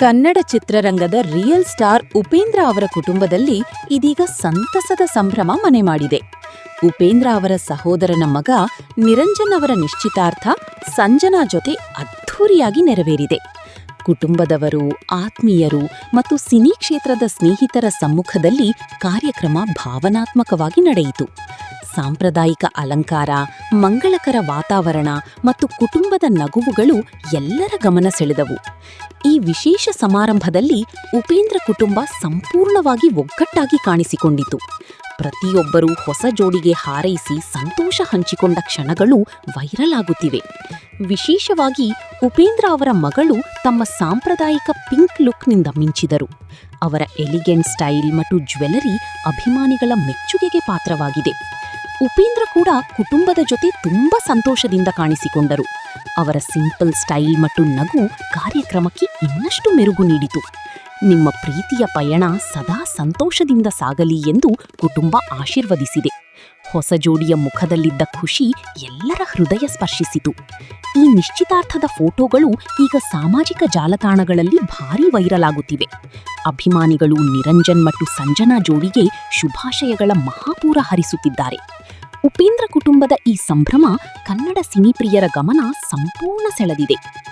ಕನ್ನಡ ಚಿತ್ರರಂಗದ real star Upendra ಅವರ ಕುಟುಂಬದಲ್ಲಿ ಇದೀಗ ಸಂತಸದ ಸಂಭ್ರಮ ಮನೆ ಮಾಡಿದೆ. ಉಪೇಂದ್ರ ಅವರ ಸಹೋದರನ ಮಗ ನಿರಂಜನ್ ಅವರ ನಿಶ್ಚಿತಾರ್ಥ ಸಂಜನಾ ಜೊತೆ ಅದ್ಧೂರಿಯಾಗಿ ನೆರವೇರಿದೆ. ಕುಟುಂಬದವರು, ಆತ್ಮೀಯರು ಮತ್ತು ಸಿನಿ ಕ್ಷೇತ್ರದ ಸ್ನೇಹಿತರ ಸಮ್ಮುಖದಲ್ಲಿ ಕಾರ್ಯಕ್ರಮ ಭಾವನಾತ್ಮಕವಾಗಿ ನಡೆಯಿತು. ಸಾಂಪ್ರದಾಯಿಕ ಅಲಂಕಾರ, ಮಂಗಳಕರ ವಾತಾವರಣ ಮತ್ತು ಕುಟುಂಬದ ನಗುವುಗಳು ಎಲ್ಲರ ಗಮನ ಸೆಳೆದವು. ಈ ವಿಶೇಷ ಸಮಾರಂಭದಲ್ಲಿ ಉಪೇಂದ್ರ ಕುಟುಂಬ ಸಂಪೂರ್ಣವಾಗಿ ಒಗ್ಗಟ್ಟಾಗಿ ಕಾಣಿಸಿಕೊಂಡಿತು. ಪ್ರತಿಯೊಬ್ಬರೂ ಹೊಸ ಜೋಡಿಗೆ ಹಾರೈಸಿ ಸಂತೋಷ ಹಂಚಿಕೊಂಡ ಕ್ಷಣಗಳು ವೈರಲ್ ಆಗುತ್ತಿವೆ. ವಿಶೇಷವಾಗಿ ಉಪೇಂದ್ರ ಅವರ ಮಗಳು ತಮ್ಮ ಸಾಂಪ್ರದಾಯಿಕ ಪಿಂಕ್ ಲುಕ್ನಿಂದ ಮಿಂಚಿದರು. ಅವರ ಎಲಿಗೆಂಟ್ ಸ್ಟೈಲ್ ಮತ್ತು ಜ್ಯುವೆಲರಿ ಅಭಿಮಾನಿಗಳ ಮೆಚ್ಚುಗೆಗೆ ಪಾತ್ರವಾಗಿದೆ. ಉಪೇಂದ್ರ ಕೂಡ ಕುಟುಂಬದ ಜೊತೆ ತುಂಬಾ ಸಂತೋಷದಿಂದ ಕಾಣಿಸಿಕೊಂಡರು. ಅವರ ಸಿಂಪಲ್ ಸ್ಟೈಲ್ ಮತ್ತು ನಗು ಕಾರ್ಯಕ್ರಮಕ್ಕೆ ಇನ್ನಷ್ಟು ಮೆರುಗು ನೀಡಿತು. ನಿಮ್ಮ ಪ್ರೀತಿಯ ಪಯಣ ಸದಾ ಸಂತೋಷದಿಂದ ಸಾಗಲಿ ಎಂದು ಕುಟುಂಬ ಆಶೀರ್ವದಿಸಿದೆ. ಹೊಸ ಜೋಡಿಯ ಮುಖದಲ್ಲಿದ್ದ ಖುಷಿ ಎಲ್ಲರ ಹೃದಯ ಸ್ಪರ್ಶಿಸಿತು. ಈ ನಿಶ್ಚಿತಾರ್ಥದ ಫೋಟೋಗಳು ಈಗ ಸಾಮಾಜಿಕ ಜಾಲತಾಣಗಳಲ್ಲಿ ಭಾರೀ ವೈರಲ್ ಆಗುತ್ತಿವೆ. ಅಭಿಮಾನಿಗಳು ನಿರಂಜನ್ ಮತ್ತು ಸಂಜನಾ ಜೋಡಿಗೆ ಶುಭಾಶಯಗಳ ಮಹಾಪೂರ ಹರಿಸುತ್ತಿದ್ದಾರೆ. ಉಪೇಂದ್ರ ಕುಟುಂಬದ ಈ ಸಂಭ್ರಮ ಕನ್ನಡ ಸಿನಿಪ್ರಿಯರ ಗಮನ ಸಂಪೂರ್ಣ ಸೆಳೆದಿದೆ.